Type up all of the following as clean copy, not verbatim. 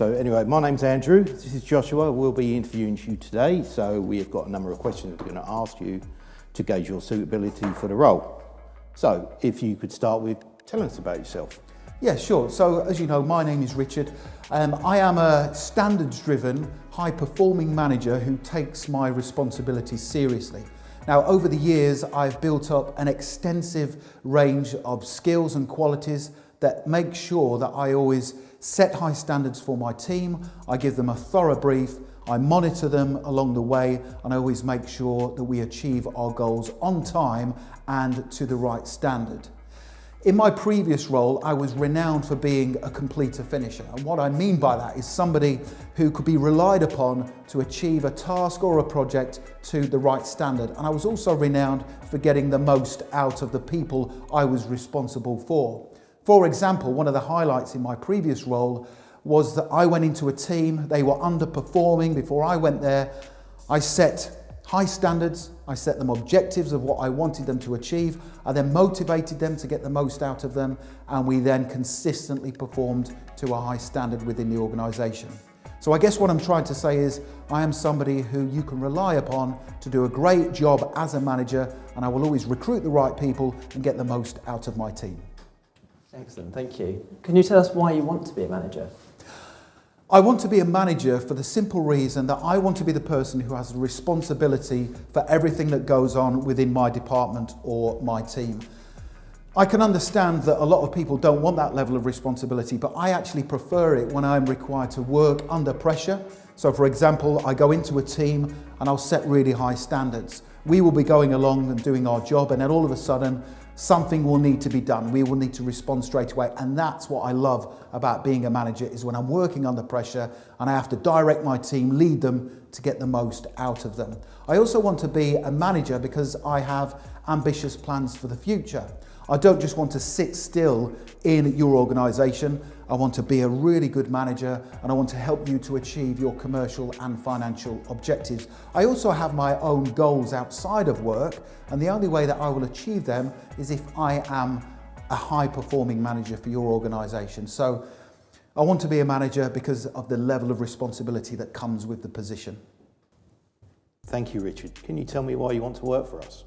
So anyway, my name's Andrew, this is Joshua. We'll be interviewing you today. So we have got a number of questions we're going to ask you to gauge your suitability for the role. So if you could start with telling us about yourself. Yeah, sure. So as you know, my name is Richard. I am a standards-driven, high-performing manager who takes my responsibilities seriously. Now, over the years, I've built up an extensive range of skills and qualities that make sure that I always set high standards for my team. I give them a thorough brief, I monitor them along the way, and I always make sure that we achieve our goals on time and to the right standard. In my previous role, I was renowned for being a completer finisher. And what I mean by that is somebody who could be relied upon to achieve a task or a project to the right standard. And I was also renowned for getting the most out of the people I was responsible for. For example, one of the highlights in my previous role was that I went into a team, they were underperforming. Before I went there, I set high standards, I set them objectives of what I wanted them to achieve. I then motivated them to get the most out of them, and we then consistently performed to a high standard within the organisation. So I guess what I'm trying to say is I am somebody who you can rely upon to do a great job as a manager, and I will always recruit the right people and get the most out of my team. Excellent, thank you. Can you tell us why you want to be a manager? I want to be a manager for the simple reason that I want to be the person who has the responsibility for everything that goes on within my department or my team. I can understand that a lot of people don't want that level of responsibility, but I actually prefer it when I'm required to work under pressure. So for example, I go into a team and I'll set really high standards. We will be going along and doing our job, and then all of a sudden, something will need to be done. We will need to respond straight away. And that's what I love about being a manager, is when I'm working under pressure and I have to direct my team, lead them to get the most out of them. I also want to be a manager because I have ambitious plans for the future. I don't just want to sit still in your organisation. I want to be a really good manager, and I want to help you to achieve your commercial and financial objectives. I also have my own goals outside of work, and the only way that I will achieve them is if I am a high-performing manager for your organisation. So I want to be a manager because of the level of responsibility that comes with the position. Thank you, Richard. Can you tell me why you want to work for us?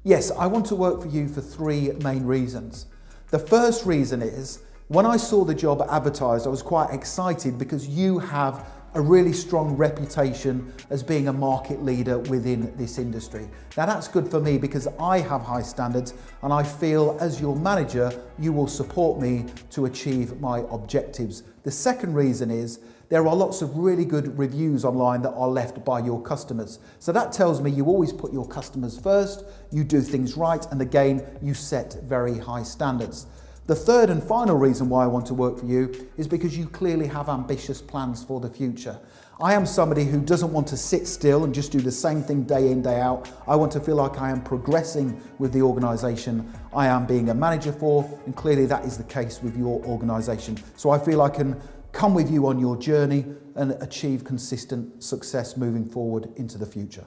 Yes, I want to work for you for three main reasons. The first reason is, when I saw the job advertised, I was quite excited because you have a really strong reputation as being a market leader within this industry. Now that's good for me because I have high standards, and I feel as your manager, you will support me to achieve my objectives. The second reason is, there are lots of really good reviews online that are left by your customers. So that tells me you always put your customers first, you do things right, and again, you set very high standards. The third and final reason why I want to work for you is because you clearly have ambitious plans for the future. I am somebody who doesn't want to sit still and just do the same thing day in, day out. I want to feel like I am progressing with the organisation I am being a manager for, and clearly that is the case with your organisation. So I feel I can come with you on your journey and achieve consistent success moving forward into the future.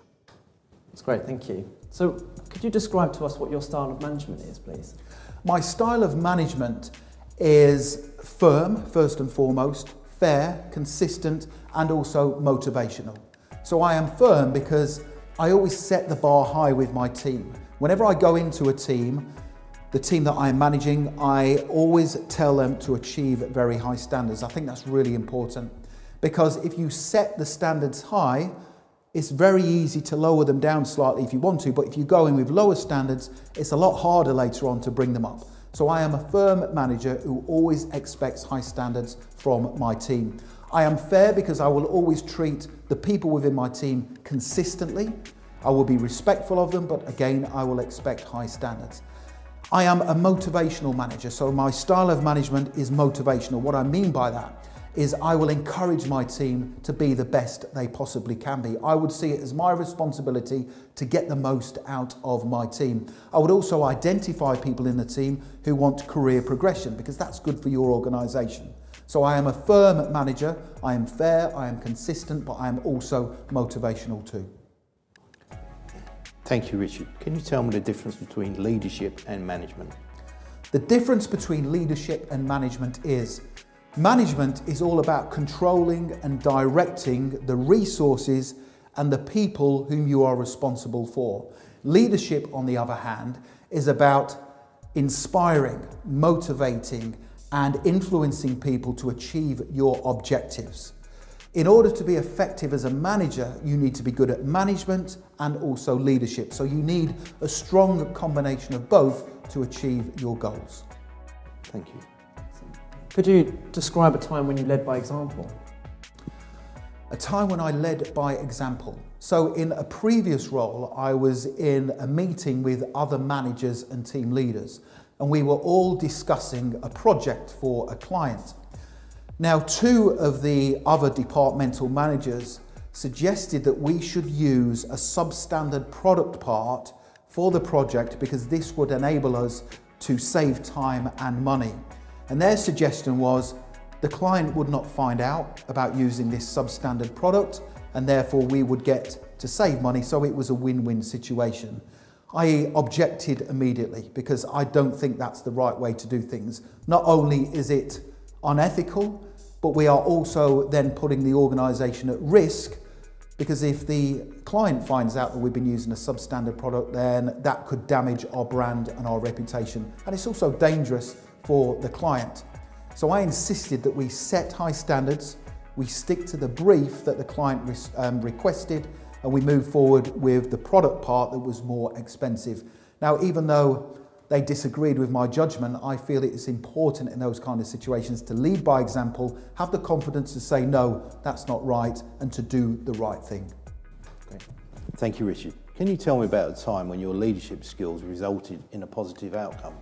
That's great, thank you. So could you describe to us what your style of management is, please? My style of management is firm, first and foremost, fair, consistent, and also motivational. So I am firm because I always set the bar high with my team. Whenever I go into a team, the team that I am managing, I always tell them to achieve very high standards. I think that's really important, because if you set the standards high, it's very easy to lower them down slightly if you want to, but if you go in with lower standards, it's a lot harder later on to bring them up. So I am a firm manager who always expects high standards from my team. I am fair because I will always treat the people within my team consistently. I will be respectful of them, but again, I will expect high standards. I am a motivational manager, so my style of management is motivational. What I mean by that is I will encourage my team to be the best they possibly can be. I would see it as my responsibility to get the most out of my team. I would also identify people in the team who want career progression, because that's good for your organisation. So I am a firm manager, I am fair, I am consistent, but I am also motivational too. Thank you, Richard. Can you tell me the difference between leadership and management? The difference between leadership and management is Management is all about controlling and directing the resources and the people whom you are responsible for. Leadership, on the other hand, is about inspiring, motivating, and influencing people to achieve your objectives. In order to be effective as a manager, you need to be good at management and also leadership. So you need a strong combination of both to achieve your goals. Thank you. Could you describe a time when you led by example? A time when I led by example. So in a previous role, I was in a meeting with other managers and team leaders, and we were all discussing a project for a client. Now, two of the other departmental managers suggested that we should use a substandard product part for the project because this would enable us to save time and money. And their suggestion was the client would not find out about using this substandard product, and therefore we would get to save money, so it was a win-win situation. I objected immediately because I don't think that's the right way to do things. Not only is it unethical, but we are also then putting the organisation at risk, because if the client finds out that we've been using a substandard product, then that could damage our brand and our reputation. And it's also dangerous for the client. So I insisted that we set high standards, we stick to the brief that the client requested, and we move forward with the product part that was more expensive. Now, even though they disagreed with my judgment, I feel it is important in those kind of situations to lead by example, have the confidence to say, no, that's not right, and to do the right thing. Great. Thank you, Richard. Can you tell me about a time when your leadership skills resulted in a positive outcome?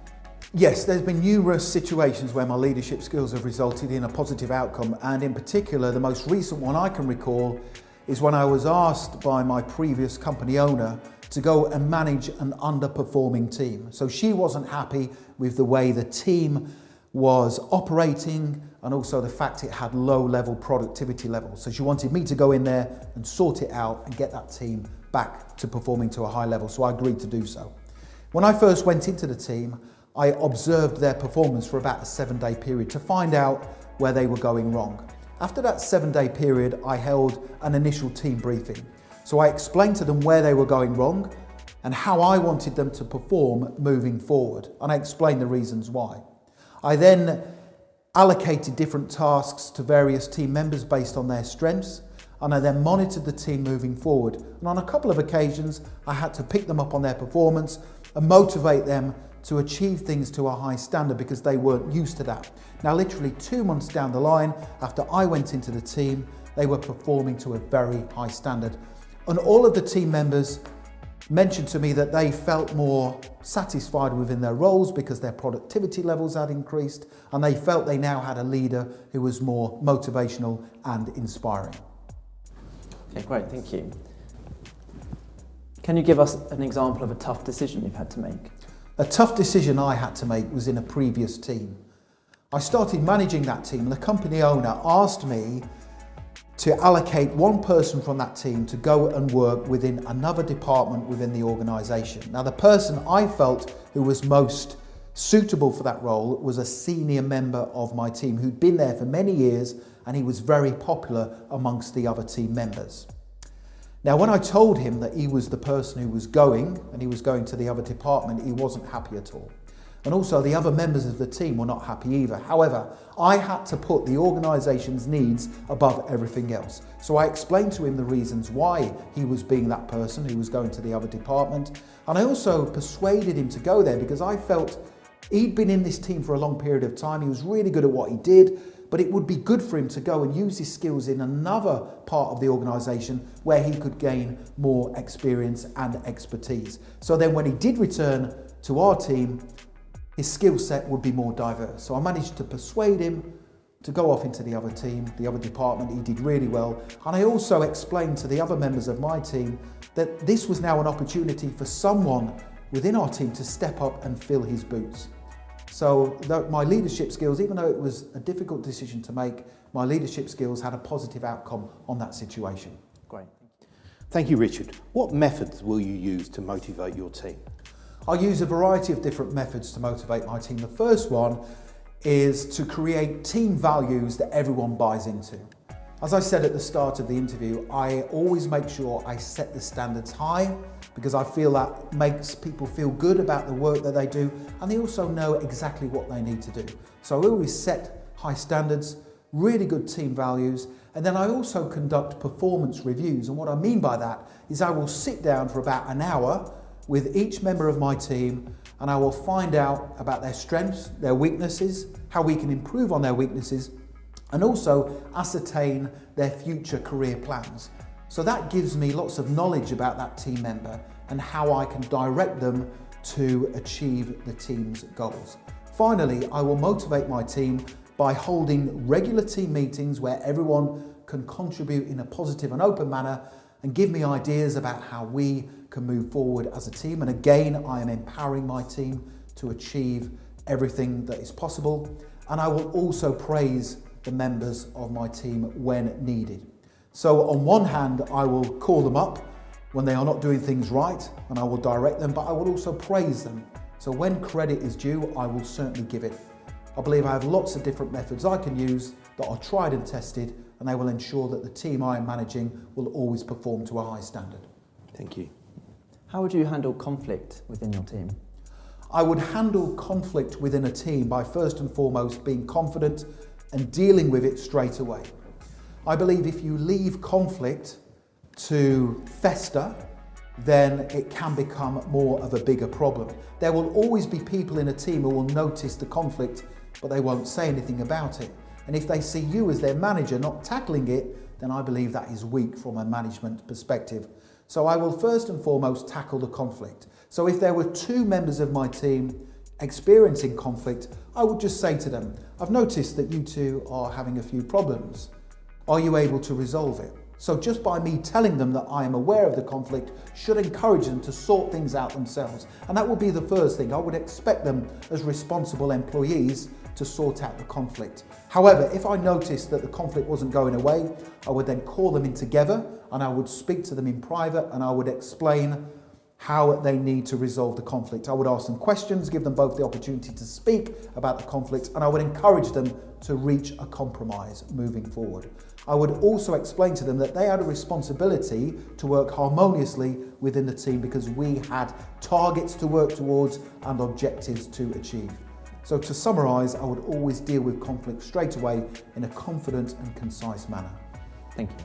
Yes, there's been numerous situations where my leadership skills have resulted in a positive outcome, and in particular, the most recent one I can recall is when I was asked by my previous company owner to go and manage an underperforming team. So she wasn't happy with the way the team was operating and also the fact it had low level productivity levels. So she wanted me to go in there and sort it out and get that team back to performing to a high level. So I agreed to do so. When I first went into the team, I observed their performance for about a 7-day period to find out where they were going wrong. After that 7-day period, I held an initial team briefing. So I explained to them where they were going wrong and how I wanted them to perform moving forward. And I explained the reasons why. I then allocated different tasks to various team members based on their strengths, and I then monitored the team moving forward. And on a couple of occasions, I had to pick them up on their performance and motivate them to achieve things to a high standard because they weren't used to that. Now, literally 2 months down the line, after I went into the team, they were performing to a very high standard. And all of the team members mentioned to me that they felt more satisfied within their roles because their productivity levels had increased, and they felt they now had a leader who was more motivational and inspiring. Okay, great, thank you. Can you give us an example of a tough decision you've had to make? A tough decision I had to make was in a previous team. I started managing that team, and the company owner asked me to allocate one person from that team to go and work within another department within the organisation. Now, the person I felt who was most suitable for that role was a senior member of my team who'd been there for many years, and he was very popular amongst the other team members. Now, when I told him that he was the person who was going, and he was going to the other department, he wasn't happy at all. And also the other members of the team were not happy either. However, I had to put the organisation's needs above everything else. So I explained to him the reasons why he was being that person who was going to the other department. And I also persuaded him to go there because I felt he'd been in this team for a long period of time. He was really good at what he did, but it would be good for him to go and use his skills in another part of the organisation where he could gain more experience and expertise. So then when he did return to our team, his skill set would be more diverse. So I managed to persuade him to go off into the other team, the other department. He did really well. And I also explained to the other members of my team that this was now an opportunity for someone within our team to step up and fill his boots. So my leadership skills, even though it was a difficult decision to make, my leadership skills had a positive outcome on that situation. Great. Thank you, Richard. What methods will you use to motivate your team? I use a variety of different methods to motivate my team. The first one is to create team values that everyone buys into. As I said at the start of the interview, I always make sure I set the standards high because I feel that makes people feel good about the work that they do, and they also know exactly what they need to do. So I always set high standards, really good team values, and then I also conduct performance reviews. And what I mean by that is I will sit down for about an hour with each member of my team, and I will find out about their strengths, their weaknesses, how we can improve on their weaknesses, and also ascertain their future career plans. So that gives me lots of knowledge about that team member and how I can direct them to achieve the team's goals. Finally, I will motivate my team by holding regular team meetings where everyone can contribute in a positive and open manner and give me ideas about how we can move forward as a team. And again, I am empowering my team to achieve everything that is possible. And I will also praise the members of my team when needed. So on one hand, I will call them up when they are not doing things right, and I will direct them, but I will also praise them. So when credit is due, I will certainly give it. I believe I have lots of different methods I can use that are tried and tested, and they will ensure that the team I am managing will always perform to a high standard. Thank you. How would you handle conflict within your team? I would handle conflict within a team by first and foremost being confident and dealing with it straight away. I believe if you leave conflict to fester, then it can become more of a bigger problem. There will always be people in a team who will notice the conflict, but they won't say anything about it. And if they see you as their manager not tackling it, then I believe that is weak from a management perspective. So I will first and foremost tackle the conflict. So if there were two members of my team experiencing conflict, I would just say to them, I've noticed that you two are having a few problems. Are you able to resolve it? So just by me telling them that I am aware of the conflict should encourage them to sort things out themselves. And that would be the first thing. I would expect them as responsible employees to sort out the conflict. However, if I noticed that the conflict wasn't going away, I would then call them in together and I would speak to them in private and I would explain how they need to resolve the conflict. I would ask them questions, give them both the opportunity to speak about the conflict, and I would encourage them to reach a compromise moving forward. I would also explain to them that they had a responsibility to work harmoniously within the team because we had targets to work towards and objectives to achieve. So to summarise, I would always deal with conflict straight away in a confident and concise manner. Thank you.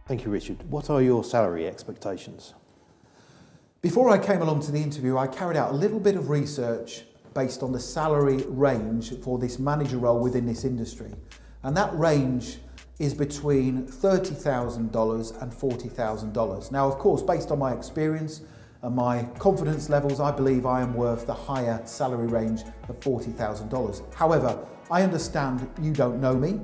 Thank you, Richard. What are your salary expectations? Before I came along to the interview, I carried out a little bit of research based on the salary range for this manager role within this industry. And that range is between $30,000 and $40,000. Now, of course, based on my experience and my confidence levels, I believe I am worth the higher salary range of $40,000. However, I understand you don't know me,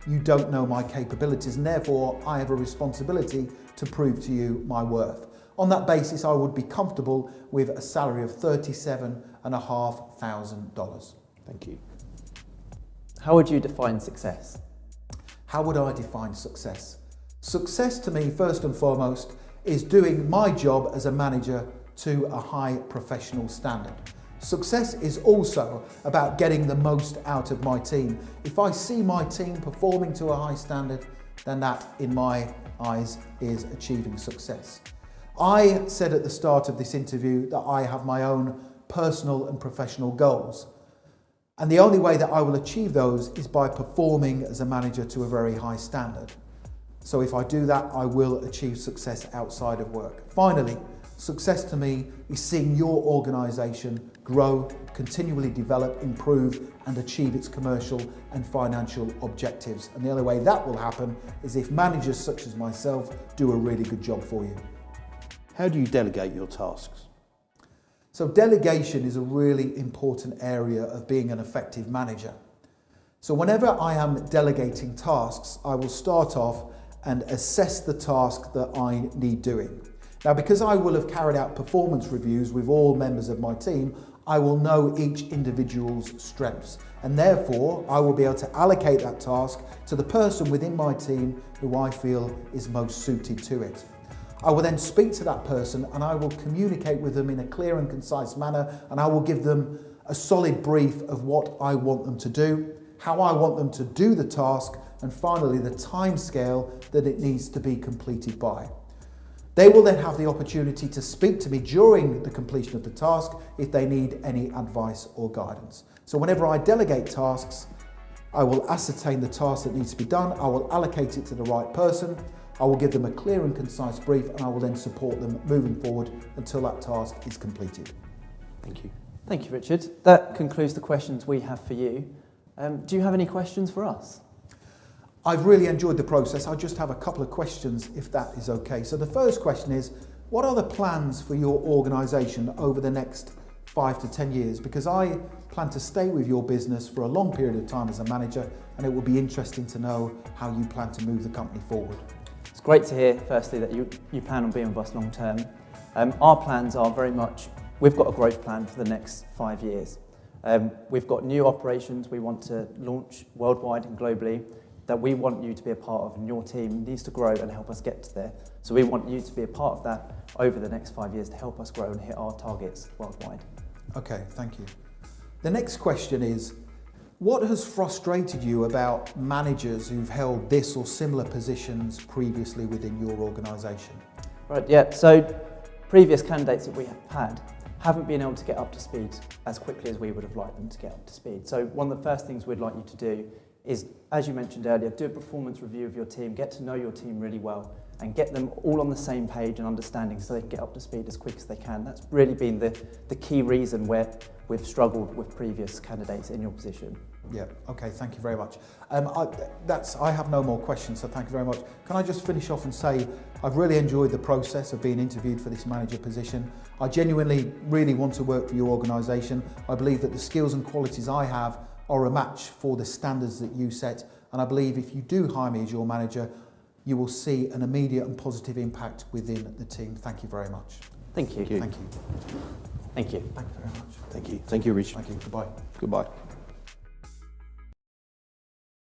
you don't know my capabilities, and therefore I have a responsibility to prove to you my worth. On that basis, I would be comfortable with a salary of $37,500. Thank you. How would you define success? How would I define success? Success to me, first and foremost, is doing my job as a manager to a high professional standard. Success is also about getting the most out of my team. If I see my team performing to a high standard, then that, in my eyes, is achieving success. I said at the start of this interview that I have my own personal and professional goals. And the only way that I will achieve those is by performing as a manager to a very high standard. So if I do that, I will achieve success outside of work. Finally, success to me is seeing your organisation grow, continually develop, improve and achieve its commercial and financial objectives. And the only way that will happen is if managers such as myself do a really good job for you. How do you delegate your tasks? So delegation is a really important area of being an effective manager. So whenever I am delegating tasks, I will start off and assess the task that I need doing. Now, because I will have carried out performance reviews with all members of my team, I will know each individual's strengths, and therefore I will be able to allocate that task to the person within my team who I feel is most suited to it. I will then speak to that person and I will communicate with them in a clear and concise manner, and I will give them a solid brief of what I want them to do, how I want them to do the task, and finally the timescale that it needs to be completed by. They will then have the opportunity to speak to me during the completion of the task if they need any advice or guidance. So whenever I delegate tasks, I will ascertain the task that needs to be done, I will allocate it to the right person, I will give them a clear and concise brief, and I will then support them moving forward until that task is completed. Thank you. Thank you, Richard. That concludes the questions we have for you. Do you have any questions for us? I've really enjoyed the process. I just have a couple of questions, if that is okay. So the first question is, what are the plans for your organisation over the next 5 to 10 years? Because I plan to stay with your business for a long period of time as a manager, and it will be interesting to know how you plan to move the company forward. It's great to hear, firstly, that you plan on being with us long term. Our plans are very much, we've got a growth plan for the next 5 years. We've got new operations we want to launch worldwide and globally that we want you to be a part of, and your team needs to grow and help us get to there. So we want you to be a part of that over the next 5 years to help us grow and hit our targets worldwide. Okay, thank you. The next question is, what has frustrated you about managers who've held this or similar positions previously within your organisation? Right, yeah, so previous candidates that we have had haven't been able to get up to speed as quickly as we would have liked them to get up to speed. So one of the first things we'd like you to do is, as you mentioned earlier, do a performance review of your team, get to know your team really well, and get them all on the same page and understanding so they can get up to speed as quick as they can. That's really been the key reason where we've struggled with previous candidates in your position. Yeah, okay, thank you very much. I have no more questions, so thank you very much. Can I just finish off and say I've really enjoyed the process of being interviewed for this manager position. I genuinely really want to work for your organisation. I believe that the skills and qualities I have are a match for the standards that you set, and I believe if you do hire me as your manager, you will see an immediate and positive impact within the team. Thank you very much. Thank you. Thank you. Thank you. Thank you. Thank you very much. Thank you. Thank you, Richard. Thank you. Goodbye. Goodbye.